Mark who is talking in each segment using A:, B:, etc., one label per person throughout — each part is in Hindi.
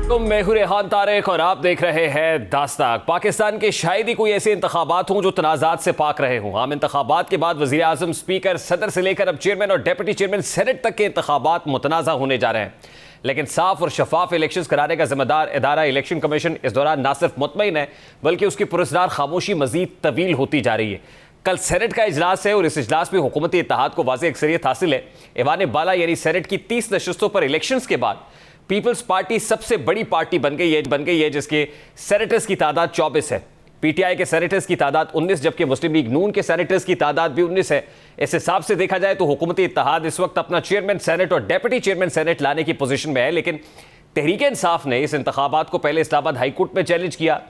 A: मैं हूं रेहान तारिक और आप देख रहे हैं दास्ताक। पाकिस्तान के शायद ही कोई ऐसे इंतखाबात हों जो तनाज़ात से पाक रहे हों। आम इंतखाबात के बाद वज़ीर आज़म, स्पीकर, सदर से लेकर अब चेयरमैन और डेप्यूटी चेयरमैन सेनेट तक के इंतखाबात मुतनाज़ा होने जा रहे हैं, लेकिन साफ और शफाफ इलेक्शन कराने का जिम्मेदार इदारा इलेक्शन कमीशन इस दौरान न सिर्फ मुतमईन है बल्कि उसकी पुरस्कार खामोशी मजीद तवील होती जा रही है। कल सेनेट का इजलास है और इस इजलास में हुकूमती इत्तेहाद को वाज़ेह अक्सरियत हासिल है। ऐवान बाला यानी सेनेट की 30 नशस्तों पर इलेक्शंस के बाद पीपल्स पार्टी सबसे बड़ी पार्टी बन गई है जिसके सेनेटर्स की तादाद 24 है। पीटीआई के सेनेटर्स की तादाद 19, जबकि मुस्लिम लीग नून के सेनेटर्स की तादाद भी 19 है। इस हिसाब से देखा जाए तो हुकूमती इत्तेहाद इस वक्त अपना चेयरमैन सेनेट और डेप्यूटी चेयरमैन सेनेट लाने की पोजीशन में है, लेकिन तहरीक इंसाफ ने इस इंतखाबात को पहले इस्लामाबाद हाई कोर्ट में चैलेंज किया,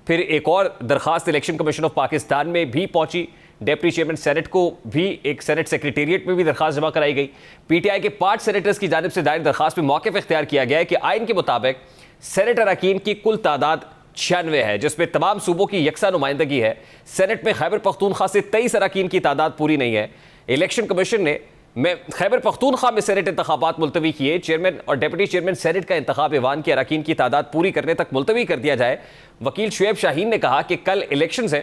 A: फिर एक और दरखास्त इलेक्शन कमीशन ऑफ पाकिस्तान में भी पहुंची। डेप्यूटी चेयरमैन सेनेट को भी एक सेनेट सेक्रेटेरिएट में भी दरखास्त जमा कराई गई। पीटीआई के 5 सेनेटर्स की जानिब से दायर दरखास्त में मौक़िफ़ इख्तियार किया गया है कि आइन के मुताबिक सेनेट अरकान की कुल तादाद 96 है, जिसमें तमाम सूबों की यकसा नुमाइंदगी है। सेनेट में खैबर पख्तूनख्वा से 23 अरकान की तादाद पूरी नहीं है। इलेक्शन कमीशन ने खैबर पख्तूनख्वा में सेनेट इंतखाबात मुलतवी किए। चेयरमैन और डेप्यूटी चेयरमैन सेनेट का इंतखाब ईवान के अरकान की तादाद पूरी करने तक मुलतवी कर दिया जाए। वकील शुएब शाहीन ने कहा कि कल इलेक्शन है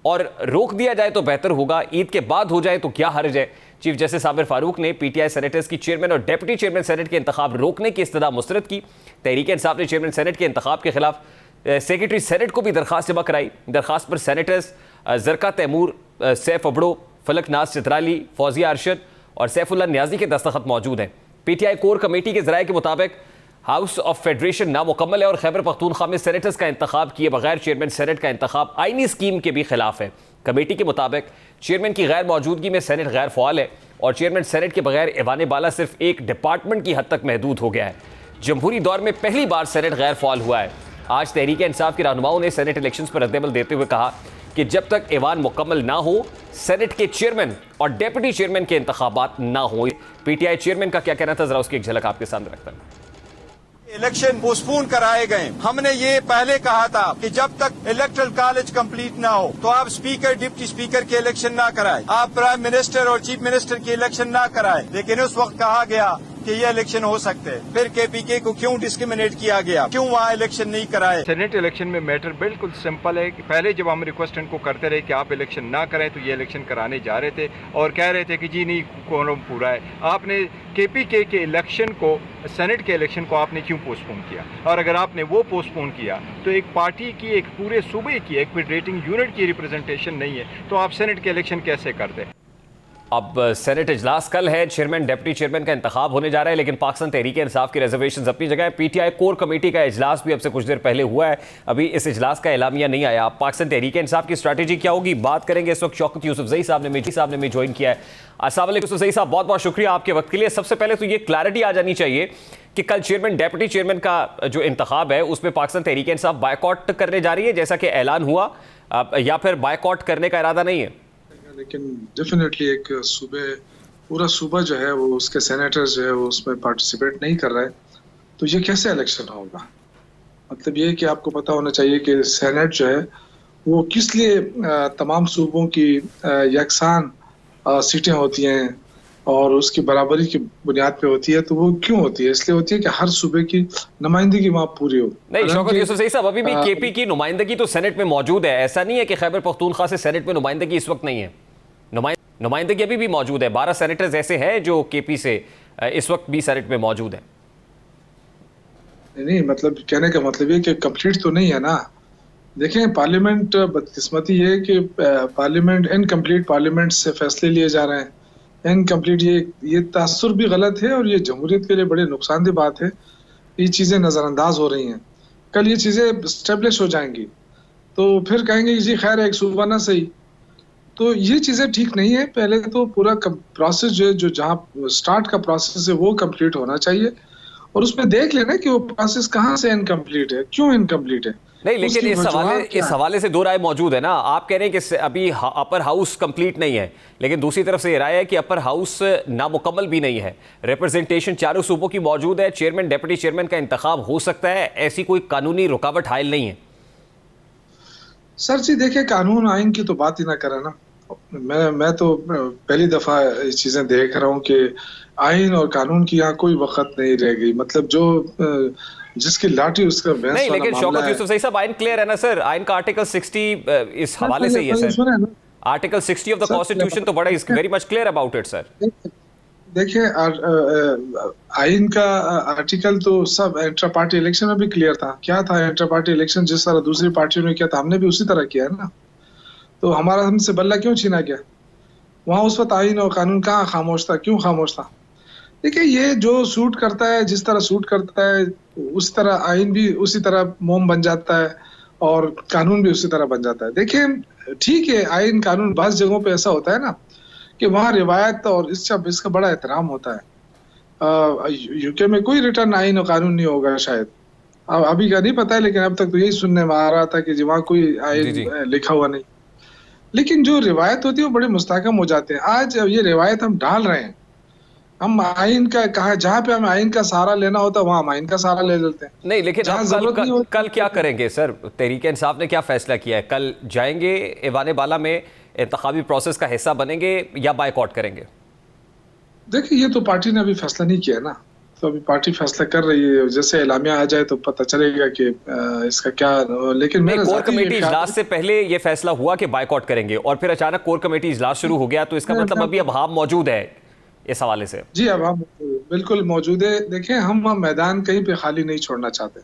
A: और रोक दिया जाए तो बेहतर होगा, ईद के बाद हो जाए तो क्या हर्ज है। चीफ जस्टिस आमिर फारूक ने पीटीआई सेनेटर्स की चेयरमैन और डेप्यूटी चेयरमैन सेनेट के इंतखाब रोकने की इस्तदा मुस्तरद की। तहरीक इंसाफ ने चेयरमैन सेनेट के इंतखाब के खिलाफ सेक्रेटरी सेनेट को भी दरखास्त जमा कराई। दरखास्त पर सेनेटर्स ज़रका तैमूर, सैफ अबड़ो, फलक नाज चित्राली, फौजिया अरशद और सैफुल्लाह न्याजी के दस्तखत मौजूद हैं। पीटीआई कोर कमेटी के ज़राए के मुताबिक हाउस ऑफ फेडरेशन नामुकम्मल है और खैबर पख्तूनख्वा में सेनेटर्स का इंतखाब किए बगैर चेयरमैन सेनेट का इंतखाब आईनी स्कीम के भी खिलाफ है। कमेटी के मुताबिक चेयरमैन की गैर मौजूदगी में सेनेट गैर फ़ाल है और चेयरमैन सेनेट के बगैर ऐवान बाला सिर्फ एक डिपार्टमेंट की हद तक महदूद हो गया है। जमहूरी दौर में पहली बार सेनेट गैर फ़ाल हुआ है। आज तहरीक इंसाफ के रहनुमाओं ने सेनेट इलेक्शन पर रद्दअमल देते हुए कहा कि जब तक ऐवान मुकम्मल ना हो सेनेट के चेयरमैन और डेप्यूटी चेयरमैन के इंतखाबात ना हो। पीटीआई चेयरमैन का क्या कहना था, जरा उसकी एक झलक आपके सामने रखता हूं।
B: इलेक्शन पोस्टपोन कराए गए। हमने ये पहले कहा था कि जब तक इलेक्टरल कॉलेज कंप्लीट ना हो तो आप स्पीकर, डिप्टी स्पीकर के इलेक्शन ना कराएं, आप प्राइम मिनिस्टर और चीफ मिनिस्टर की इलेक्शन ना कराएं। लेकिन उस वक्त कहा गया कि ये इलेक्शन हो सकते हैं। फिर केपीके को क्यों डिस्क्रिमिनेट किया गया, क्यों वहाँ इलेक्शन नहीं कराए?
C: सेनेट इलेक्शन में मैटर बिल्कुल सिंपल है कि पहले जब हम रिक्वेस्ट इनको करते रहे कि आप इलेक्शन ना करें तो ये इलेक्शन कराने जा रहे थे और कह रहे थे कि जी नहीं, कोरम पूरा है। आपने केपीके के इलेक्शन को, सेनेट के इलेक्शन को आपने क्यों पोस्टपोन किया? और अगर आपने वो पोस्टपोन किया तो एक पार्टी की, एक पूरे सूबे की, एक फेडरेटिंग यूनिट की रिप्रेजेंटेशन नहीं है, तो आप सेनेट के इलेक्शन कैसे करते?
A: अब सेनेट इजलास कल है, चेयरमैन डेप्यूटी चेयरमैन का इंतखाब होने जा रहा है, लेकिन पाकिस्तान तहरीक इंसाफ की रिजर्वेशंस अपनी जगह है। पीटीआई कोर कमेटी का इजलास भी अब से कुछ देर पहले हुआ है, अभी इस इजलास का एलामिया नहीं आया। पाकिस्तान तहरीक इंसाफ की स्ट्रैटेजी क्या होगी, बात करेंगे। इस वक्त शौकत यूसुफजई साहब ने ज्वाइन किया है। अस्सलाम वालेकुम यूसुफजई साहब, बहुत बहुत शुक्रिया आपके वक्त के लिए। सबसे पहले तो ये क्लैरिटी आ जानी चाहिए कि कल चेयरमैन डेप्यूटी चेयरमैन का जो इंतखाब है उसमें पाकिस्तान तहरीक इंसाफ बायकॉट करने जा रही है जैसा कि ऐलान हुआ, या फिर बायकॉट करने का इरादा नहीं है?
D: लेकिन डेफिनेटली एक पूरा सूबा जो है वो उसके सेनेटर्स जो है वो उसमें पार्टिसिपेट नहीं कर रहे, तो ये कैसे इलेक्शन होगा? मतलब ये कि आपको पता होना चाहिए कि सेनेट जो है वो किस लिए तमाम सूबों की यकसान सीटें होती हैं और उसकी बराबरी की बुनियाद पे होती है। तो वो क्यों होती है? इसलिए होती है कि हर सूबे की नुमाइंदगी वहाँ पूरी हो।
A: नहीं शौकत यूसुफजई साहब, अभी भी केपी की नुमाइंदगी तो सेनेट में मौजूद है। ऐसा नहीं है कि खैबर पख्तूनख्वा से सेनेट में नुमाइंदगी इस वक्त नहीं है। नुमाइंदगी अभी भी मौजूद है। 12 सेनेटर्स ऐसे हैं जो केपी से इस वक्त भी सेनेट में मौजूद है।
D: नहीं, मतलब कहने का मतलब ये कि कंप्लीट तो नहीं है ना। देखें, पार्लियामेंट, बदकिस्मती है कि पार्लियामेंट, इनकम्प्लीट पार्लियामेंट से फैसले लिए जा रहे हैं। इनकम्प्लीट, ये तासुर भी गलत है और ये जमहूरियत के लिए बड़े नुकसानदेह बात है। ये चीज़ें नज़रअंदाज हो रही हैं। कल ये चीज़ें स्टेब्लिश हो जाएंगी तो फिर कहेंगे जी खैर एक सूबा ना सही। तो ये चीज़ें ठीक नहीं है। पहले तो पूरा प्रोसेस जो जहाँ स्टार्ट का प्रोसेस है वो कंप्लीट होना चाहिए और उसमें देख लेना कि वो प्रोसेस कहाँ से इनकम्प्लीट है, क्यों इनकम्प्लीट है।
A: नहीं, लेकिन इस हवाले से दो राय मौजूद है ना। आप कह रहे हैं कि अभी अपर हाउस कंप्लीट नहीं है, लेकिन दूसरी तरफ से ये राय है कि अपर हाउस नामुकम्मल भी नहीं है। रिप्रेजेंटेशन चारों सूबों की मौजूद है, चेयरमैन डेप्यूटी चेयरमैन का इंतखाब हो सकता है, ऐसी कोई कानूनी रुकावट हायल नहीं है।
D: सर जी देखिए, कानून आइन की तो बात ही ना करें ना। मैं तो पहली दफा ये चीजें देख रहा हूँ कि आइन और कानून की यहाँ कोई वक़्त नहीं रह गई। मतलब जो जिसकी लाठी उसका भैंस
A: नहीं,
D: वाला
A: लेकिन
D: मामला
A: शौकत
D: है।
A: यूसुफ सही साहब, आइन क्लियर है ना सर? आइन का आर्टिकल 60 इस हवाले से ही है सर।
D: सुने ना
A: article 60 of the
D: sir,
A: constitution तो बड़ा is very much clear about it sir.
D: देखिए आइन का आर्टिकल तो सब इंट्रा पार्टी इलेक्शन में भी क्लियर था। क्या था इंट्रा पार्टी इलेक्शन? जिस तरह दूसरी पार्टियों ने किया था, हमने भी उसी तरह किया है ना। तो हमारा हमसे बल्ला क्यों छीना गया? वहां उस वक्त आइन और कानून कहाँ खामोश था? क्यों खामोश था? देखिए, ये जो सूट करता है, जिस तरह सूट करता है, उस तरह आइन भी उसी तरह मोम बन जाता है और कानून भी उसी तरह बन जाता है। देखिए, ठीक है, आइन कानून बास जगहों पे ऐसा होता है ना कि वहाँ रिवायत और इसका बड़ा एहतराम होता है। यूके में कोई रिटर्न आइन और कानून नहीं होगा शायद। अब अभी का नहीं पता है, लेकिन अब तक तो यही सुनने में आ रहा था कि वहाँ कोई
A: जी,
D: आइन
A: जी।
D: लिखा हुआ नहीं। लेकिन जो रिवायत होती है वो बड़े मुस्तहकम हो जाते हैं। आज ये रिवायत हम डाल रहे हैं। हम आइन का कहा, जहाँ पे हमें आइन का सहारा लेना होता है वहाँ हम आइन का सहारा ले लेते हैं।
A: नहीं, लेकिन
D: जहाँ
A: अब
D: जरूरत नहीं होती
A: कल क्या करेंगे सर? तहरीक इंसाफ ने क्या फैसला किया है? कल जाएंगे ऐवान बाला में, इंतखाबी प्रोसेस का हिस्सा बनेंगे या बायकॉट करेंगे?
D: देखिए, ये तो पार्टी ने अभी फैसला नहीं किया ना। तो अभी पार्टी फैसला कर रही है। जैसे एलामिया आ जाए तो पता चलेगा कि इसका क्या। लेकिन
A: नहीं,
D: मेरा
A: कोर
D: ज़ाती
A: कमेटी
D: ख्याल
A: इजलास से पहले ये फैसला हुआ कि बायकॉट करेंगे और फिर अचानक कोर कमेटी इजलास शुरू हो गया, तो इसका मतलब अभी अब हाम मौजूद है इस हवाले से।
D: जी, अब हम बिल्कुल मौजूद है। देखें, हम मैदान कहीं पे खाली नहीं छोड़ना चाहते,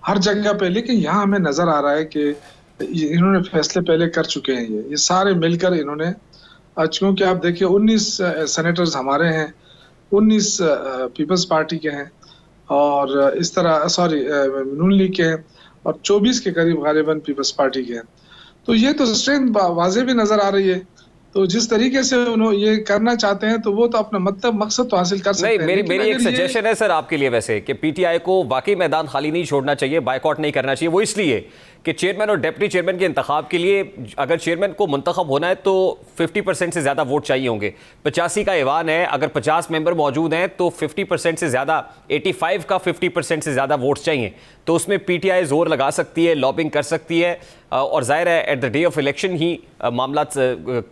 D: हर जगह पे। लेकिन यहाँ हमें नजर आ रहा है कि इन्होंने फैसले पहले कर चुके हैं। ये सारे मिलकर इन्होंने, क्योंकि आप देखिए 19 सेनेटर्स हमारे हैं, 19 पीपल्स पार्टी के हैं और इस तरह सॉरी नून लीग के हैं और 24 के करीब गालिबन पीपल्स पार्टी के हैं। तो ये तो स्ट्रेंथ वाजे भी नजर आ रही है। तो जिस तरीके से उन्होंने ये करना चाहते हैं तो वो तो अपना मतलब मकसद तो हासिल कर सकते
A: नहीं,
D: हैं।
A: मेरी एक सजेशन है सर आपके लिए वैसे, कि पीटीआई को वाकई मैदान खाली नहीं छोड़ना चाहिए, बायकॉट नहीं करना चाहिए। वो इसलिए कि चेयरमैन और डिप्टी चेयरमैन के इंतखाब के लिए अगर चेयरमैन को मुंतखब होना है तो 50% से ज़्यादा वोट चाहिए होंगे। 85 का ऐवान है, अगर 50 मेंबर मौजूद हैं तो 50% से ज़्यादा, 85 का 50% से ज़्यादा वोट चाहिए। तो उसमें पीटीआई जोर लगा सकती है, लॉबिंग कर सकती है और जाहिर है at the day of election ही मामला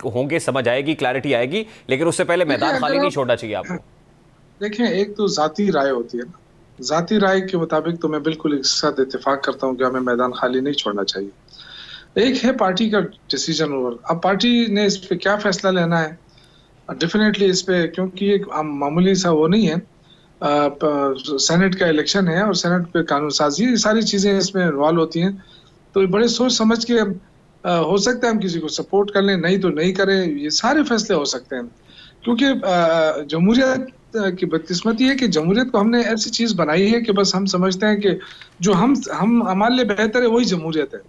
A: होंगे, समझ आएगी, क्लैरिटी आएगी। लेकिन उससे पहले मैदान खाली नहीं छोड़ना चाहिए आपको।
D: देखें, एक तो जाती राय होती है ना। जाती राय के मुताबिक तो मैं बिल्कुल इसके साथ इत्तेफाक करता हूँ कि हमें मैदान खाली नहीं छोड़ना चाहिए। एक है पार्टी का डिसीजन ओवर। अब पार्टी ने इस पे क्या फैसला लेना है, डेफिनेटली इस पे, क्योंकि एक मामूली सा वो नहीं है, सेनेट का इलेक्शन है और सेनेट पे कानून साजी, ये सारी चीजें इसमें इन्वॉल्व होती हैं। तो बड़े सोच समझ के हो सकता है हम किसी को सपोर्ट कर लें, नहीं तो नहीं करें। ये सारे फैसले हो सकते हैं, क्योंकि जमहूरियत की बदकिस्मती है कि जमहूरियत को हमने ऐसी चीज बनाई है कि बस हम समझते हैं कि जो हम हमारे लिए बेहतर है वही जमहूरियत है।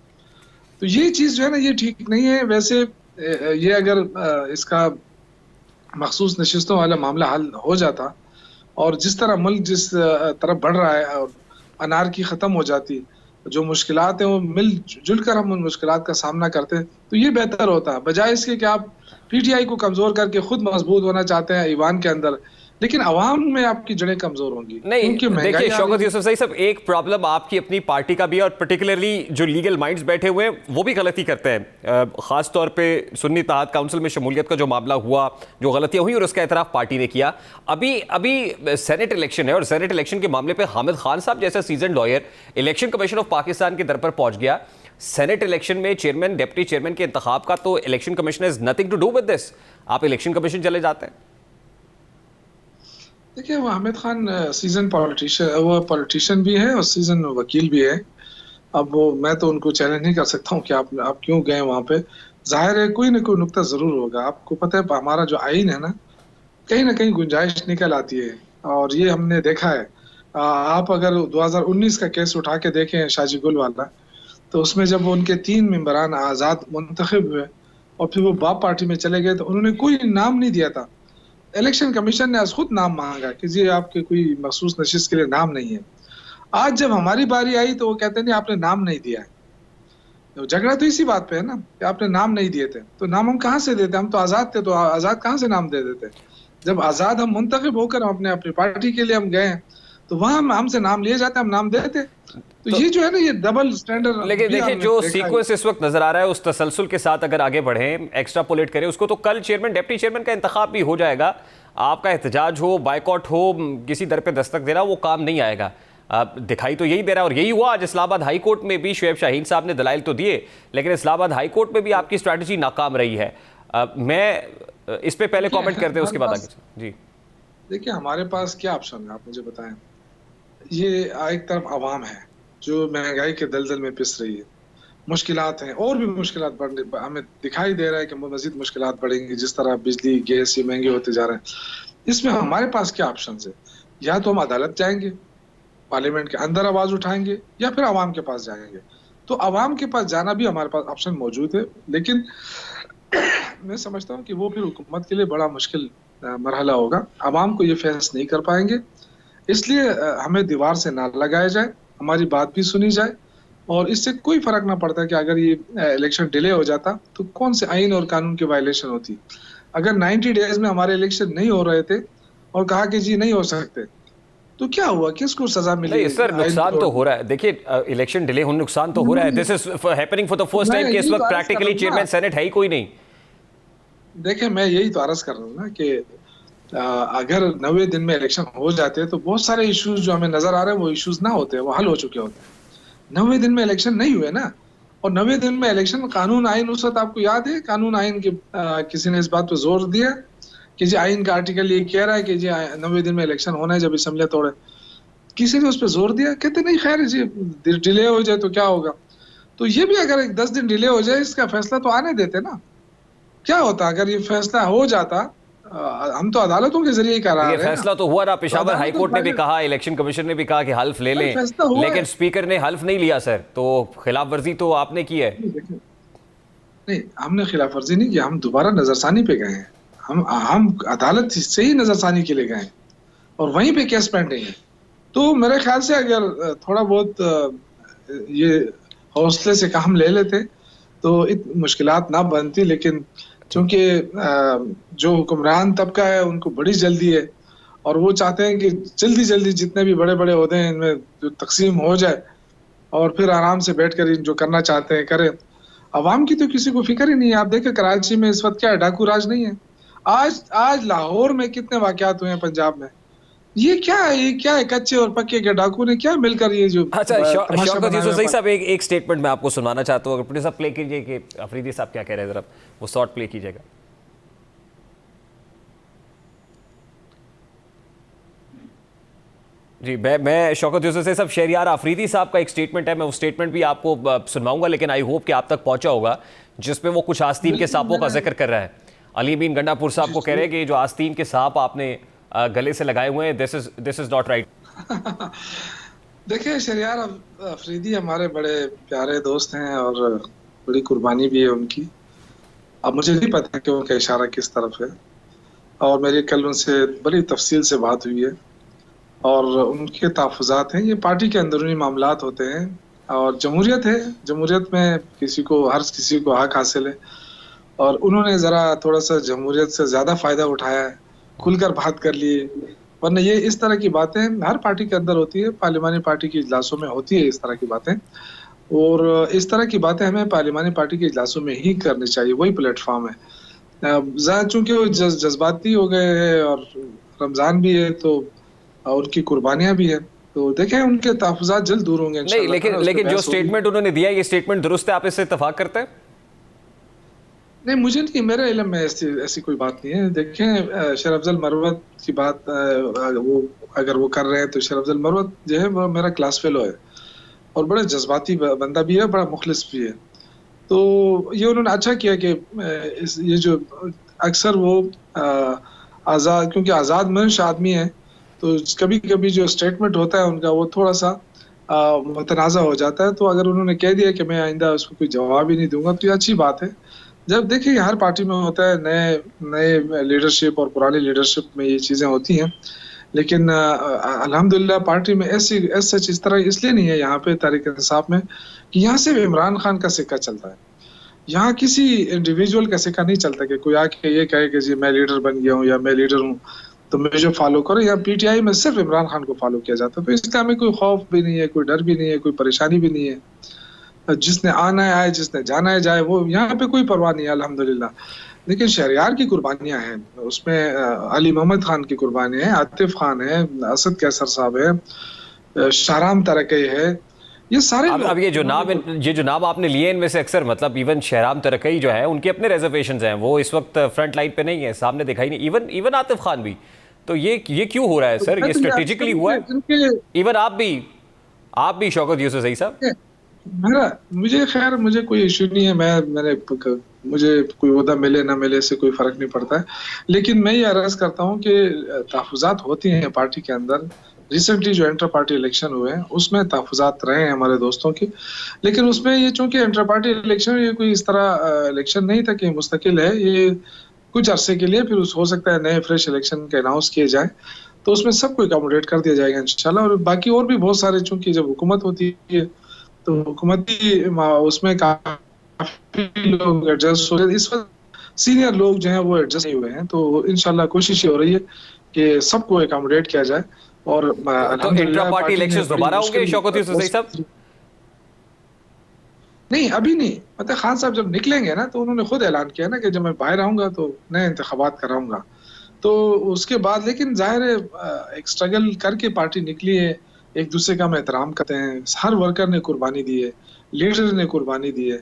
D: तो ये चीज जो है ना, ये ठीक नहीं है। वैसे ये अगर इसका मखसूस नशिस्तों वाला मामला हल हो जाता और जिस तरह मुल्क जिस तरफ बढ़ रहा है और अनारकी खत्म हो जाती, जो मुश्किलात हैं वो मिलजुल कर हम उन मुश्किलात का सामना करते हैं, तो ये बेहतर होता है, बजाय इसके कि आप पीटीआई को कमजोर करके खुद मजबूत होना चाहते हैं ईवान के अंदर, लेकिन अवाम में आपकी जड़ें कमजोर होंगी।
A: नहीं, देखिए शौकत यूसुफ सही सब, एक प्रॉब्लम आपकी अपनी पार्टी का भी है और पर्टिकुलरली जो लीगल माइंड्स बैठे हुए हैं वो भी गलती करते हैं। खास तौर पे सुन्नी इत्तेहाद काउंसिल में शमूलियत का जो मामला हुआ, जो गलतियां हुई और उसका एतराफ पार्टी ने किया। अभी सेनेट इलेक्शन है और सेनेट इलेक्शन के मामले पर हामिद खान साहब जैसा seasoned lawyer election commission of Pakistan के दर पर पहुंच गया। सेनेट इलेक्शन में चेयरमैन डिप्टी चेयरमैन के इंतखाब का तो election commission has nothing to do with this. आप इलेक्शन कमीशन चले जाते हैं।
D: देखिए, वो हामिद खान सीजन पॉलिटिशियन भी है और सीजन वकील भी है। अब वो, मैं तो उनको चैलेंज नहीं कर सकता हूँ कि आप क्यों गए वहां पे। जाहिर है कोई ना कोई नुक्ता जरूर होगा। आपको पता है हमारा जो आइन है ना, कहीं ना कहीं गुंजाइश निकल आती है और ये हमने देखा है। आप अगर 2019 का केस उठा के देखें शाजी गुल वाला, तो उसमें जब उनके 3 मेंबरान आज़ाद मुंतखब हुए और फिर वो बाप पार्टी में चले गए तो उन्होंने कोई नाम नहीं दिया था। इलेक्शन कमीशन ने आज खुद नाम मांगा कि जी आपके कोई मखसूस नशिस्त के लिए नाम नहीं है। आज जब हमारी बारी आई तो वो कहते नहीं आपने नाम नहीं दिया है। तो झगड़ा तो इसी बात पे है ना कि आपने नाम नहीं दिए थे। तो नाम हम कहाँ से देते? हम तो आज़ाद थे, तो आज़ाद कहाँ से नाम दे देते? जब आज़ाद हम मुंतखब होकर हम अपनी पार्टी के लिए हम गए तो वहां हमसे नाम लिए जाते, हम नाम देते। तो ये जो है ना, ये डबल स्टैंडर्ड।
A: लेकिन देखिए जो सीक्वेंस इस वक्त नजर आ रहा है उस तसलसल के साथ अगर आगे बढ़ें, एक्स्ट्रापोलेट करें उसको, तो कल चेयरमैन डिप्टी चेयरमैन का इंतखाब भी हो जाएगा। आपका एहतजाज हो, बायकॉट हो, किसी दर पे दस्तक देना, वो काम नहीं आएगा। दिखाई तो यही दे रहा है और यही हुआ आज इस्लामाबाद हाई कोर्ट में भी। शुएब शाहीन साहब ने दलाइल तो दिए, लेकिन इस्लामाबाद हाई कोर्ट में भी आपकी स्ट्रैटेजी नाकाम रही है। मैं इस पे पहले कमेंट करते हैं, उसके बाद आगे। जी
D: देखिए, हमारे पास क्या ऑप्शन है, आप मुझे बताएं। ये एक तरफ आवाम है जो महंगाई के दलदल में पिस रही है, मुश्किलात हैं और भी मुश्किलात बढ़ने, हमें दिखाई दे रहा है कि मजीद मुश्किलात बढ़ेंगी जिस तरह बिजली गैस ये महंगे होते जा रहे हैं। इसमें हमारे पास क्या ऑप्शन है? या तो हम अदालत जाएंगे, पार्लियामेंट के अंदर आवाज उठाएंगे, या फिर आवाम के पास जाएंगे। तो आवाम के पास जाना भी हमारे पास ऑप्शन मौजूद है, लेकिन मैं समझता हूँ कि वो फिर हुकूमत के लिए बड़ा मुश्किल मरहला होगा। आवाम को ये फेस नहीं कर पाएंगे, इसलिए हमें दीवार से ना लगाया जाए, हमारी बात भी सुनी जाए, और इससे कोई फर्क ना पड़ता कि अगर ये इलेक्शन डिले हो जाता तो कौन से आइन और कानून की वायलेशन होती। अगर 90 डेज में हमारे इलेक्शन नहीं हो रहे थे और कहा कि जी नहीं हो सकते, तो क्या हुआ? किसको सजा मिली?
A: नहीं सर, नुकसान तो हो रहा है। देखिए, इलेक्शन डिले होने नुकसान तो हो रहा है। This is happening for the first time कि इस वक्त प्रैक्टिकली चेयरमैन सेनेट है ही कोई नहीं।
D: देखिए, मैं यही तो अर्ज कर रहा हूँ ना कि अगर 90 दिन में इलेक्शन हो जाते तो बहुत सारे इश्यूज जो हमें नजर आ रहे हैं वो इश्यूज ना होते, वो हल हो चुके होते। 90 दिन में इलेक्शन नहीं हुए ना, और 90 दिन में इलेक्शन कानून आइन, उस वक्त आपको याद है कानून आइन के किसी ने इस बात पर जोर दिया कि जी आइन का आर्टिकल ये कह रहा है कि जी 90 दिन में इलेक्शन होना है जब असेंबली तोड़े। किसी ने उस पर जोर दिया? कहते नहीं, खैर जी डिले हो जाए तो क्या होगा। तो ये भी अगर 10 दिन डिले हो जाए, इसका फैसला तो आने देते ना। क्या होता अगर ये फैसला हो जाता? हम तो अदालतों के जरिए करा रहे हैं।
A: फैसला तो हुआ ना, पेशावर हाई कोर्ट ने भी कहा, इलेक्शन कमिश्नर ने भी कहा कि हल्फ ले लें, लेकिन स्पीकर ने हल्फ नहीं लिया सर, तो खिलाफ वर्जी तो आपने की है।
D: नहीं, हमने खिलाफ वर्जी नहीं की, हम दोबारा नजरसानी पे गए हैं। हम अदालत से ही नजरसानी के लिए गए और वहीं पे केस पेंडिंग है। तो मेरे ख्याल से अगर थोड़ा बहुत ये हौसले से काम ले लेते तो इतनी मुश्किलात ना बनती, लेकिन चूंकि जो हुक्मरान तबका है उनको बड़ी जल्दी है और वो चाहते हैं कि जल्दी जल्दी जितने भी बड़े बड़े ओहदे हैं इनमें जो तकसीम हो जाए और फिर आराम से बैठकर जो करना चाहते हैं करें। अवाम की तो किसी को फिक्र ही नहीं है। आप देखें कराची में इस वक्त क्या है, डाकू राज नहीं है। आज लाहौर में कितने वाकयात हुए हैं, पंजाब में। ये क्या है? ये क्या है? कच्चे और पक्के के डाकू ने क्या मिलकर ये जो
A: अच्छा शौकत यूसुफ सही साहब, एक स्टेटमेंट मैं आपको सुनवाना चाहता हूँ, अगर प्लीज आप प्ले कीजिए कि अफरीदी साहब क्या कह रहे हैं, जरा वो शॉर्ट प्ले कीजिएगा। जी मैं शौकत यूसुफ से सब शहरियार अफरीदी साहब का एक स्टेटमेंट है, मैं वो स्टेटमेंट भी आपको सुनवाऊंगा, लेकिन आई होप कि आप तक पहुंचा होगा, जिसमें वो कुछ आस्तीन के सांपों का जिक्र कर रहा है। अली अमीन गंडापुर साहब को कह रहे हैं कि जो आस्तीन के सांप आपने गले से लगाए हुए हैं, दिस इज नॉट राइट।
D: देखिए, शहरियार अफरीदी हमारे बड़े प्यारे दोस्त हैं और बड़ी कुर्बानी भी है उनकी। अब मुझे नहीं पता कि उनका इशारा किस तरफ है, और मेरी कल उनसे बड़ी तफसील से बात हुई है और उनके तहफ़्फ़ुज़ात हैं। ये पार्टी के अंदरूनी मामलात होते हैं और जमहूरियत है, जमहूरियत में हर किसी को हक हासिल है, और उन्होंने ज़रा थोड़ा सा जमहूरियत से ज़्यादा फ़ायदा उठाया है, खुलकर बात कर लिए। वरना ये इस तरह की बातें हर पार्टी के अंदर होती है, पार्लिमानी पार्टी के इजलासों में होती है इस तरह की बातें, और इस तरह की बातें हमें पार्लिमानी पार्टी के इजलासों में ही करनी चाहिए, वही प्लेटफॉर्म है। ज़्यादा चूँकि वो जज्बाती हो गए हैं और रमज़ान भी है तो उनकी कुर्बानियाँ भी है, तो देखें उनके तहफ़्फ़ुज़ात जल्द दूर होंगे।
A: नहीं, लेकिन जो स्टेटमेंट उन्होंने दिया, ये स्टेटमेंट दुरुस्त है, आप इससे इत्तेफाक करते हैं?
D: नहीं, मुझे नहीं, मेरे इल्म में ऐसी कोई बात नहीं है। देखें, शेर अफजल मरवत की बात वो अगर वो कर रहे हैं तो शेर अफजल मरवत जो है वो मेरा क्लास फेलो है और बड़ा जज्बाती बंदा भी है, बड़ा मुखलिस भी है। तो ये उन्होंने अच्छा किया कि ये जो अक्सर वो आज़ाद, क्योंकि आज़ाद मंश आदमी है, तो कभी कभी जो स्टेटमेंट होता है उनका वो थोड़ा सा मुतनाज़ा हो जाता है। तो अगर उन्होंने कह दिया कि मैं आइंदा उसको कोई जवाब ही नहीं दूंगा, तो ये अच्छी बात है। जब देखिए हर पार्टी में होता है, नए लीडरशिप और पुरानी लीडरशिप में ये चीज़ें होती हैं, लेकिन अल्हम्दुलिल्लाह पार्टी में इस तरह इसलिए नहीं है यहाँ पे तहरीक इंसाफ में कि यहाँ से इमरान खान का सिक्का चलता है। यहाँ किसी इंडिविजुअल का सिक्का नहीं चलता कि कोई आके ये कहे कि जी मैं लीडर बन गया हूँ या मैं लीडर हूँ तो मैं जो फॉलो करो। यहाँ पीटीआई में सिर्फ इमरान खान को फॉलो किया जाता है, तो इसलिए हमें कोई खौफ भी नहीं है, कोई डर भी नहीं है, कोई परेशानी भी नहीं है। जिसने आना है आए, जिसने जाना है जाए, वो यहाँ पे कोई परवाह नहीं है अल्हम्दुलिल्लाह। लेकिन शहरियार की कुर्बानियाँ हैं, उसमें अली मोहम्मद खान की कुर्बानी है, आतिफ खान है, असद कैसर साहब है, शाहराम तरकई है, ये सारे
A: अब ये जो नाम आपने लिए इनमें से अक्सर मतलब इवन शहराम तरकई जो है उनके अपने रिजर्वेशंस हैं, वो इस वक्त फ्रंट लाइन पे नहीं है, सामने दिखाई नहीं, इवन आतिफ खान भी। तो ये क्यों हो रहा है सर? ये स्ट्रेटेजिकली हुआ है? इवन आप भी शौकत यूसुफ ज़ई साहब?
D: मुझे कोई इशू नहीं है, मुझे कोई ओहदा मिले ना मिले से कोई फर्क नहीं पड़ता है, लेकिन मैं ये अर्ज करता हूँ कि तहफ़्फ़ुज़ात होती हैं पार्टी के अंदर। रिसेंटली जो इंटर पार्टी इलेक्शन हुए हैं उसमें तहफ़्फ़ुज़ात रहे हैं हमारे दोस्तों की, लेकिन उसमें ये चूंकि इंटर पार्टी इलेक्शन, ये कोई इस तरह इलेक्शन नहीं था कि मुस्तकिल है, ये कुछ अरसे के लिए, फिर हो सकता है नए फ्रेश इलेक्शन के अनाउंस किए जाए, तो उसमें सबको अकोमोडेट कर दिया जाएगा इंशाल्लाह। और बाकी और भी बहुत सारे, चूंकि जब हुकूमत होती है तो हुकूमती उसमें काफी लोग एडजस्ट हो रहे, इस वक्त सीनियर लोग जो हैं वो एडजस्ट नहीं हुए हैं, तो इंशाल्लाह कोशिश हो रही है कि सबको अकोमोडेट किया जाए। और
A: तो इंट्रा पार्टी इलेक्शंस दोबारा होंगे शौकत यूसुफ ज़ई साहब?
D: नहीं, अभी नहीं, मतलब खान साहब जब निकलेंगे ना तो उन्होंने खुद ऐलान किया ना कि जब मैं बाहर आऊंगा तो नए इंतखाबात कराऊंगा, तो उसके बाद लेकिन जाहिर है एक स्ट्रगल करके पार्टी निकली है, एक दूसरे का हम एहतराम करते हैं, हर वर्कर ने कुर्बानी दी है, लीडर ने कुर्बानी दी है,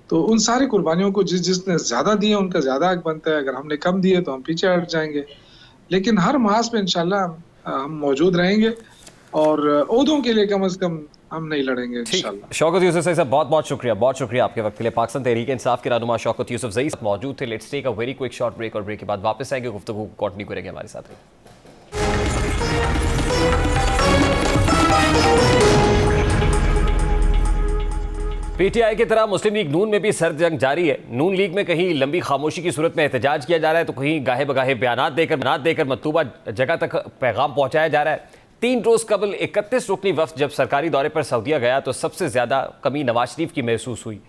D: तो उन सारी कुर्बानियों को जिसने ज्यादा दी है उनका ज्यादा हक बनता है, अगर हमने कम दिए तो हम पीछे हट जाएंगे, लेकिन हर मास में इंशाल्लाह हम मौजूद रहेंगे और ओहदों के लिए कम से कम हम नहीं लड़ेंगे इंशाल्लाह।
A: शौकत यूसुफ ज़ई साहब, बहुत शुक्रिया आपके वक्त के लिए। पाकिस्तान तहरीक इंसाफ के रहनुमा शौकत यूसुफ ज़ई मौजूद थे। Let's take a very quick short break, और ब्रेक के बाद वापस आएंगे, गुफ्तगू कंटिन्यू करेंगे, हमारे साथ रहिए। पीटीआई की तरह मुस्लिम लीग नून में भी सर्द जंग जारी है। नून लीग में कहीं लंबी खामोशी की सूरत में एहतजाज किया जा रहा है, तो कहीं गाहे बगाहे बयानात देकर मतलूबा जगह तक पैगाम पहुंचाया जा रहा है। 3 रोज कबल 31 रुकनी वफ्द जब सरकारी दौरे पर सऊदीया गया तो सबसे ज्यादा कमी नवाज शरीफ की महसूस हुई।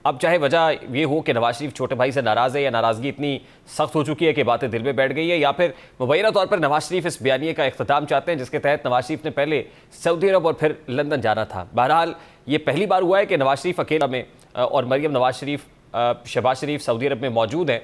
A: अब चाहे वजह ये हो कि नवाज शरीफ छोटे भाई से नाराज़ है, या नाराज़गी इतनी सख्त हो चुकी है कि बातें दिल में बैठ गई है, या फिर मुबैना तौर पर नवाज शरीफ इस बयानिए का इख्तिताम चाहते हैं जिसके तहत नवाज शरीफ ने पहले सऊदी अरब और फिर लंदन जाना था। बहरहाल ये पहली बार हुआ है कि नवाज शरीफ अकेला में और मरियम नवाज शरीफ, शहबाज शरीफ सऊदी अरब में मौजूद हैं,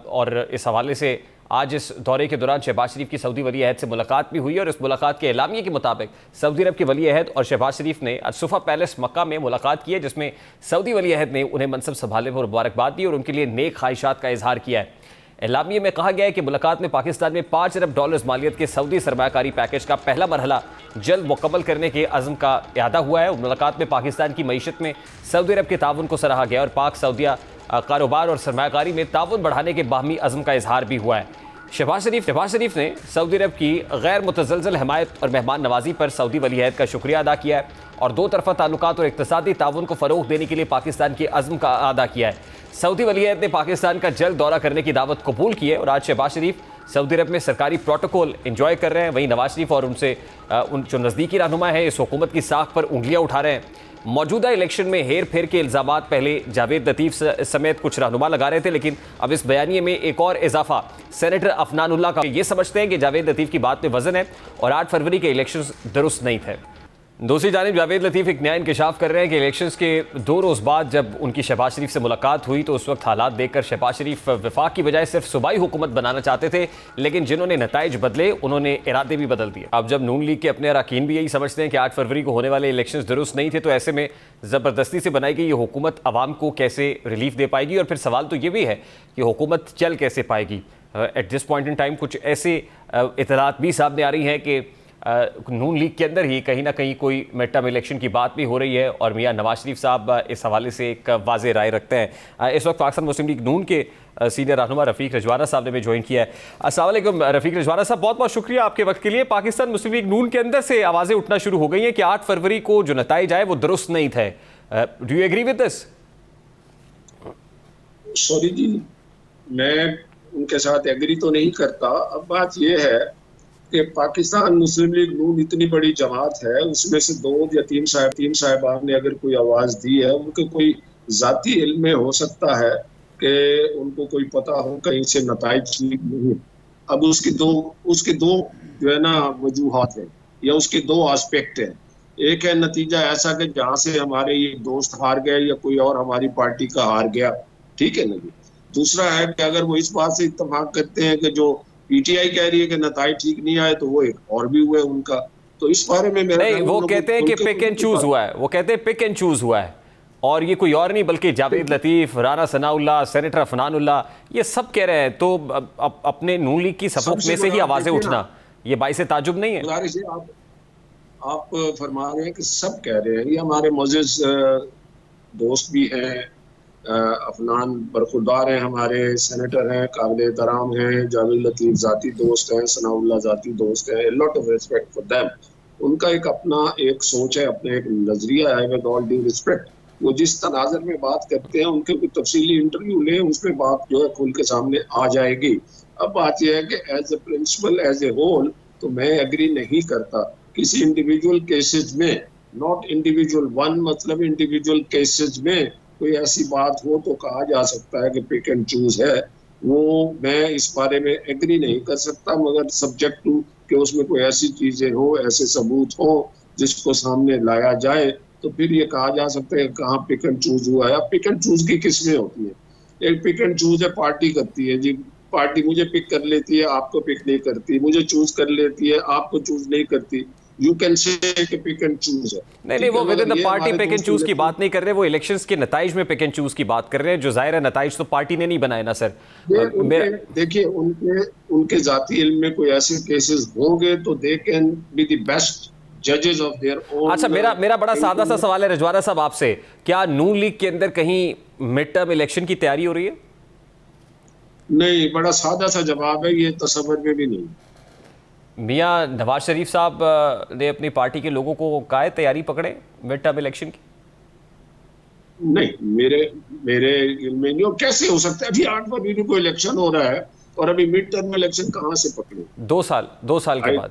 A: और इस हवाले से आज इस दौरे के दौरान शहबाज शरीफ की सऊदी वली अहद से मुलाकात भी हुई, और इस मुलाकात के एलामिये के मुताबिक सऊदी अरब के वली अहद और शहबाज शरीफ ने असुफा पैलेस मक्का में मुलाकात की है, जिसमें सऊदी वली अहद ने उन्हें मनसब संभालने पर मुबारकबाद दी और उनके लिए नेक ख्वाहिशात का इजहार किया है। एलामिये में कहा गया है कि मुलाकात में पाकिस्तान में $5 अरब मालियत के सऊदी सरमायाकारी पैकेज का पहला मरहला जल्द मुकम्मल करने के अज़्म का इरादा हुआ है। मुलाकात में पाकिस्तान की मईशत में सऊदी अरब के ताउन को सराहा गया और पाक सऊदिया कारोबार और सरमायाकारी में ताउन बढ़ाने के बाहमी अज़्म का इजहार भी हुआ है। शहबाज शरीफ ने सऊदी अरब की गैर मुतज़लज़ल हमायत और मेहमान नवाजी पर सऊदी वली अहद का शुक्रिया अदा किया है और दो तरफ़ा ताल्लुकात और इक़्तिसादी ताउन को फ़रोग़ देने के लिए पाकिस्तान के अज़्म का अदा किया है। सऊदी वली अहद ने पाकिस्तान का जल्द दौरा करने की दावत कबूल की है और आज शहबाज शरीफ सऊदी अरब में सरकारी प्रोटोकॉल इंजॉय कर रहे हैं। वहीं नवाज शरीफ और उनसे जो नज़दीकी रहनुमा है इस हुकूमत की साख पर उंगलियां उठा रहे हैं। मौजूदा इलेक्शन में हेर फेर के इल्ज़ामात पहले जावेद लतीफ़ समेत कुछ रहनुमा लगा रहे थे, लेकिन अब इस बयानिए में एक और इजाफा सेनेटर अफनानुल्लाह का ये समझते हैं कि जावेद लतीफ़ की बात में वजन है और 8 फरवरी के इलेक्शन दुरुस्त नहीं थे। दूसरी जानिब जावेद लतीफ़ एक नया इंकशाफ कर रहे हैं कि इलेक्शंस के 2 रोज़ बाद जब उनकी शहबाज शरीफ से मुलाकात हुई तो उस वक्त हालात देखकर शहबाज शरीफ वफाक की बजाय सिर्फ सूबाई हुकूमत बनाना चाहते थे, लेकिन जिन्होंने नताइज बदले उन्होंने इरादे भी बदल दिए। अब जब नून लीग के अपने अरकान भी यही समझते हैं कि 8 फरवरी को होने वाले इलेक्शंस दुरुस्त नहीं थे, तो ऐसे में ज़बरदस्ती से बनाई गई ये हुकूमत आवाम को कैसे रिलीफ दे पाएगी? और फिर सवाल तो ये भी है कि हुकूमत चल कैसे पाएगी? At this point in time कुछ ऐसे इतलात भी सामने आ रही हैं कि नून लीग के अंदर ही कहीं ना कहीं कोई मिड टर्म इलेक्शन की बात भी हो रही है और मियां नवाज शरीफ साहब इस हवाले से एक वाज़ेह राय रखते हैं। इस वक्त पाकिस्तान मुस्लिम लीग नून के सीनियर रहनुमा रफ़ीक रिजवाना साहब ने भी ज्वाइन किया है। अस्सलाम वालेकुम रफ़ीक रिजवाना साहब, बहुत बहुत शुक्रिया आपके वक्त के लिए। पाकिस्तान मुस्लिम लीग नून के अंदर से आवाज़ें उठना शुरू हो गई हैं कि 8 फरवरी को जो नताइज आए वो दुरुस्त नहीं थे। Do you agree with this?
E: Sorry जी, मैं उनके साथ एग्री तो नहीं करता। अब बात यह है कि पाकिस्तान मुस्लिम लीग नून इतनी बड़ी जमात है, उसमें से 2 या 3 साहिबान ने अगर कोई आवाज़ दी है, उनके कोई ज़ाती इल्म में हो सकता है कि उनको कोई पता हो कहीं से नताइज ठीक नहीं। अब उसके दो जो है ना वजूहात हैं या उसके 2 एस्पेक्ट हैं। एक है नतीजा ऐसा कि जहाँ से हमारे ये दोस्त हार गए या कोई और हमारी पार्टी का हार गया, ठीक है ना जी। दूसरा है कि अगर वो इस बात से इत्तेफाक करते हैं कि जो पीटीआई कह रही है कि नताइज ठीक नहीं आए, तो वो एक और भी हुआ है उनका। तो इस बारे में मेरा
A: नहीं, वो कहते हैं कि पिक एंड चूज हुआ है, वो कहते हैं पिक एंड चूज हुआ है, और ये कोई और नहीं बल्कि जावेद लतीफ, राना सनाउल्लाह, सेनेटर अफनानुल्लाह, ये सब कह रहे हैं। तो अपने नून लीग की सपोर्ट में से ही आवाजें उठना, ये बाइस ताजुब नहीं है?
E: गुजारिश है, आप फरमा रहे हैं कि सब कह रहे हैं, ये हमारे मोअज़्ज़िज़ दोस्त भी हैं, अफनान बरखुरदार हैं, हमारे सेनेटर हैं, काबिल एहतराम हैं, जावेद लतीफ ज़ाती दोस्त हैं, सनाउल्लाह ज़ाती दोस्त हैं, lot of respect for them. उनका एक अपना एक सोच है, अपना एक नजरिया है, विद ऑल ड्यू रिस्पेक्ट। वो जिस तनाज़र में बात करते हैं, उनके कोई तफसीली इंटरव्यू लें, उसमें बात जो है खुल के सामने आ जाएगी। अब बात यह है कि as a principle, as a whole, तो मैं एग्री नहीं करता किसी इंडिविजुअल केसेस में, नॉट इंडिविजुअल वन, मतलब इंडिविजुअल केसेस में कोई ऐसी बात हो तो कहा जा सकता है कि पिक एंड चूज है, वो मैं इस बारे में एग्री नहीं कर सकता। मगर सब्जेक्ट टू कि उसमें कोई ऐसी चीजें हो, ऐसे सबूत हो जिसको सामने लाया जाए, तो फिर ये कहा जा सकता है कहाँ पिक एंड चूज हुआ है। पिक एंड चूज की किस्में होती है। एक पिक एंड चूज है, पार्टी करती है जी, पार्टी मुझे पिक कर लेती है, आपको पिक नहीं करती, मुझे चूज कर लेती है, आपको चूज नहीं करती। यू कैन से कि पिक एंड चूज है।
A: नहीं, वो within the party pick and choose की बात नहीं कर रहे, वो इलेक्शंस के नताइज में पिक एंड चूज की बात कर रहे हैं, जो जाहिर है नताइज तो पार्टी ने नहीं बनाए ना सर।
E: देखिए, उनके जाती इल्म में कोई ऐसे केसेस होंगे तो they can be the best जजेस ऑफ देयर ओन।
A: अच्छा, मेरा बड़ा सादा सा सवाल है रिजवाना साहब आपसे, क्या नून लीग के अंदर कहीं मिड टर्म इलेक्शन की तैयारी हो रही है?
E: नहीं, बड़ा सादा सा जवाब है, ये तसव्वुर में भी नहीं।
A: मियां नवाज शरीफ साहब ने अपनी पार्टी के लोगों को कहा है तैयारी पकड़े मिड टर्म इलेक्शन की?
E: नहीं, मेरे इल्म में नहीं। और कैसे हो सकता है, अभी 8 फरवरी को इलेक्शन हो रहा है और अभी मिड टर्म इलेक्शन कहाँ से पकड़े?
A: 2 साल के बाद?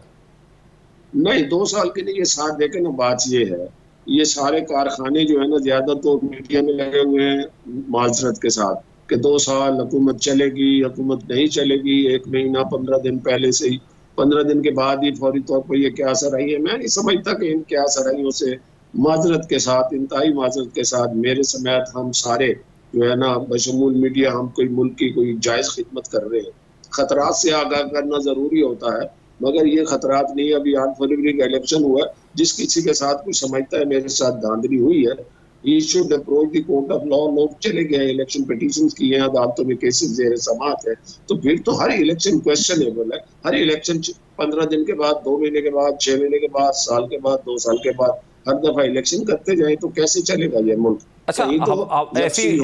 E: नहीं, 2 साल के लिए। ये साथ देखे ना, बात ये है, ये सारे कारखाने जो है ना, ज्यादा तो मीडिया में लगे हुए हैं माजरत के साथ कि 2 साल हुकूमत चलेगी, हुकूमत नहीं चलेगी। 1 महीना 15 दिन पहले से ही, 15 दिन के बाद ही फौरी तौर पर ये क्या असर आई है, मैं नहीं समझता कि इन क्या असराइयों से माजरत के साथ, इंतहाई माजरत के साथ, मेरे समेत हम सारे जो है ना बशमूल मीडिया, हम कोई मुल्क की कोई जायज खिदमत कर रहे हैं। खतरात से आगाह करना जरूरी होता है, मगर ये खतरात नहीं। अभी 8 फरवरी का इलेक्शन हुआ, जिस किसी के साथ कोई समझता है मेरे साथ धांधली हुई है, he should approach the court of law। लोग चले गए, इलेक्शन पिटीशंस किए हैं, अदालतों में केसेस ज़ेर समाअत है, तो फिर तो हर इलेक्शन क्वेश्चनेबल है। हर इलेक्शन 15 दिन के बाद, 2 महीने के बाद, 6 महीने के बाद, साल के बाद, 2 साल के बाद हर दफा इलेक्शन करते जाए तो कैसे चलेगा ये मुल्क?
A: अच्छा,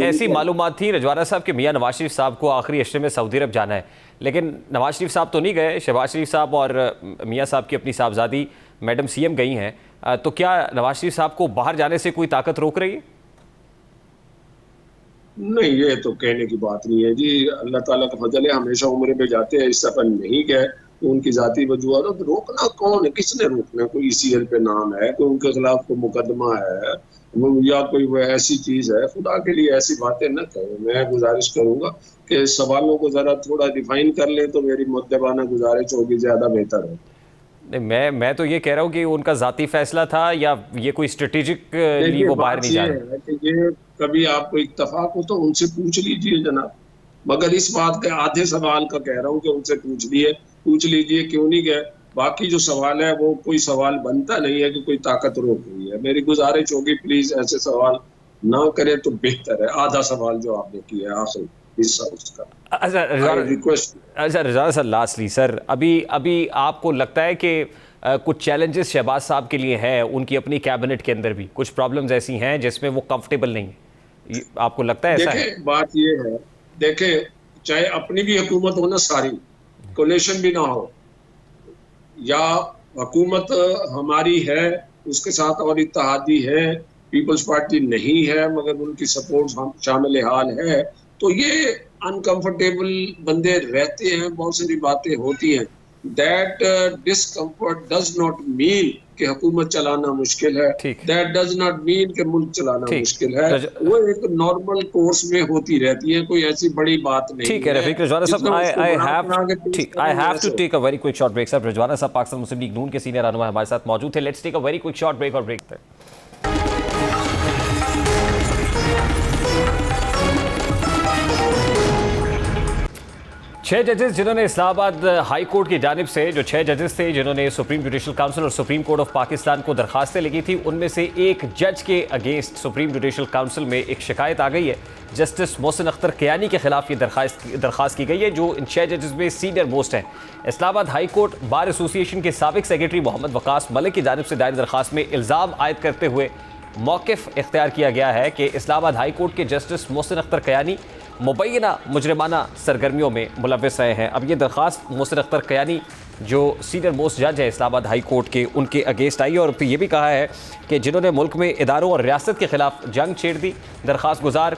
A: ऐसी मालूमात थी रजवाना साहब कि मियां नवाज शरीफ साहब को आखिरी अशरे में सऊदी अरब जाना है, लेकिन नवाज शरीफ साहब तो नहीं गए, शहबाज शरीफ साहब और मियां साहब की अपनी साहबजादी मैडम सीएम गई हैं, तो क्या नवाज शरीफ साहब को बाहर जाने से कोई ताकत रोक रही है?
E: नहीं, ये तो कहने की बात नहीं है जी। अल्लाह ताला का फजल है, हमेशा उम्र में जाते हैं, इस सफर नहीं गए तो उनकी जाती वजूहत। तो रोकना कौन है, किसने रोकना? कोई ईसीएल पे नाम है, कोई उनके खिलाफ कोई मुकदमा है, या कोई वो ऐसी चीज है? खुदा के लिए ऐसी बातें न करें। मैं गुजारिश करूंगा कि सवालों को जरा थोड़ा डिफाइन कर ले तो मेरी मुद्दबाना गुजारिश होगी, ज्यादा बेहतर है।
A: नहीं, मैं तो ये कह रहा हूँ कि उनका जाती फैसला था या ये कोई स्ट्रेटेजिक लिए वो बाहर नहीं जा रहे?
E: ये कभी आपको इत्तफाक हो तो उनसे पूछ लीजिए जनाब, मगर इस बात के आधे सवाल का कह रहा हूँ कि उनसे पूछ लीजिए क्यों नहीं गए। बाकी जो सवाल है वो कोई सवाल बनता नहीं है कि कोई ताकत रोक रही है। मेरी गुजारिश होगी प्लीज ऐसे सवाल ना करे तो बेहतर है। आधा सवाल जो आपने किया है, आखिरी हिस्सा उसका।
A: अच्छा रज़ा सर, लास्टली सर, अभी आपको लगता है कि कुछ चैलेंजेस शहबाज साहब के लिए हैं, उनकी अपनी कैबिनेट के अंदर भी कुछ प्रॉब्लम्स ऐसी हैं जिसमें वो कंफर्टेबल नहीं है, आपको लगता है ऐसा है?
E: बात ये है, देखे चाहे अपनी भी हुकूमत हो ना, सारी कोलेशन भी ना हो, या हुकूमत हमारी है उसके साथ और इत्तेहादी है, पीपल्स पार्टी नहीं है मगर उनकी सपोर्ट शामिल हाल है, तो ये अनकंफर्टेबल बंदे रहते हैं, बहुत सारी बातें होती हैं। That discomfort does not mean कि हुकूमत चलाना मुश्किल है, दैट डज नॉट मीन कि मुल्क चलाना मुश्किल है। वो एक नॉर्मल कोर्स में होती रहती है, कोई ऐसी बड़ी बात नहीं।
A: ठीक है रफीक रजवाना साहब, I have to take a very quick short break. Sir Rajwana साहब पाकिस्तान मुस्लिम लीग नून के सीनियर रहनुमा हमारे साथ मौजूद थे। Let's take a very quick short break और ब्रेक तक। छह जजेस जिन्होंने इस्लामाबाद हाई कोर्ट की जानिब से जो 6 जजेस थे जिन्होंने सुप्रीम जुडिशल काउंसिल और सुप्रीम कोर्ट ऑफ पाकिस्तान को दरखास्तें लिखी थी, उनमें से एक जज के अगेंस्ट सुप्रीम जुडिशल काउंसिल में एक शिकायत आ गई है। जस्टिस मोहसिन अख्तर कियानी के खिलाफ ये दरखास्त की गई है, जो इन 6 जजेस में सीनियर मोस्ट हैं। Islamabad high court bar association के साबिक सेक्रेटरी मोहम्मद वकास मलिक की जानिब से दायर दरखास्त में इल्ज़ाम आयद करते हुए मौक़िफ़ इख्तियार किया गया है कि इस्लामाबाद हाई कोर्ट के जस्टिस मोहसिन अख्तर कियानी मुबैना मुजरिमाना सरगर्मियों में मुलव्वस रहे हैं। अब ये दरख्वास्त मोहसिन अख्तर कियानी जो सीनियर मोस्ट जज है इस्लामाबाद हाई कोर्ट के, उनके अगेंस्ट आई है और फिर ये भी कहा है कि जिन्होंने मुल्क में इदारों और रियासत के खिलाफ जंग छेड़ दी। दरख्वास्त गुजार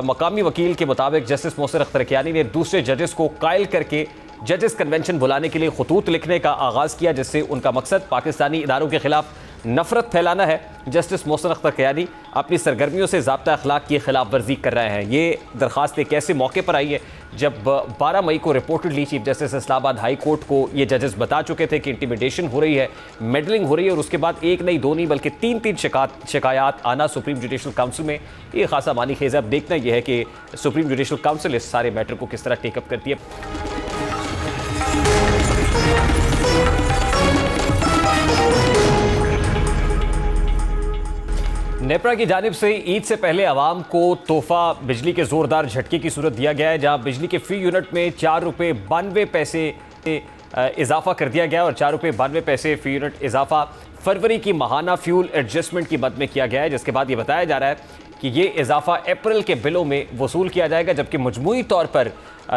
A: मकामी वकील के मुताबिक जस्टिस मोहसिन अख्तर कियानी ने दूसरे जजेस को कायल करके जजेस कन्वेंशन बुलाने के लिए खतूत लिखने का आगाज़ किया, जिससे उनका मकसद पाकिस्तानी इदारों के खिलाफ नफरत फैलाना है। जस्टिस मोहसिन अख्तर कियानी अपनी सरगर्मियों से ज़ाब्ता अखलाक की खिलाफ वर्जी कर रहे हैं। ये दरख्वास्त एक ऐसे मौके पर आई है जब 12 मई को reportedly chief justice Islamabad high court को ये जजेस बता चुके थे कि इंटिमिडेशन हो रही है, मेडलिंग हो रही है, और उसके बाद एक नहीं, दो नहीं, बल्कि 3 शिकायत आना सुप्रीम जुडिशल काउंसिल में ये खासा मानी खेज़। अब देखना यह है कि सुप्रीम जुडिशल काउंसिल इस सारे मैटर को किस तरह टेकअप करती है। नेपरा की जानिब से ईद से पहले आवाम को तोहफा बिजली के ज़ोरदार झटके की सूरत दिया गया है, जहां बिजली के फ़ी यूनिट में 4 रुपये 92 पैसे इजाफा कर दिया गया और 4 रुपये 92 पैसे फ़ी यूनिट इजाफा फरवरी की माहाना फ्यूल एडजस्टमेंट की मद में किया गया है, जिसके बाद ये बताया जा रहा है कि ये इजाफा अप्रैल के बिलों में वसूल किया जाएगा, जबकि मजमूई तौर पर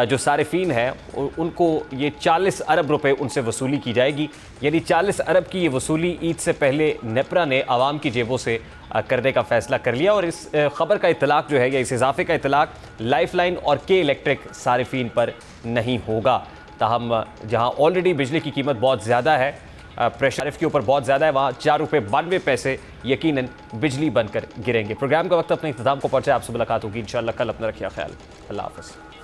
A: जो सारिफीन हैं उनको ये 40 अरब रुपए उनसे वसूली की जाएगी। यानी 40 अरब की ये वसूली ईद से पहले नेपरा ने आवाम की जेबों से करने का फ़ैसला कर लिया। और इस ख़बर का इतलाक़ जो है या इस इजाफे का इतलाक़ लाइफलाइन और के इलेक्ट्रिक सारिफीन पर नहीं होगा। ताहम जहाँ ऑलरेडी बिजली की कीमत बहुत ज़्यादा है, प्रेशर के ऊपर बहुत ज़्यादा है, वहाँ 4 रुपये 92 पैसे यकीनन बिजली बनकर गिरेंगे। प्रोग्राम का वक्त अपने इख्तिताम को पहुँचा। आपसे मुलाकात होगी इंशाअल्लाह कल। अपना रखिए ख्याल। अल्लाह हाफ़िज़।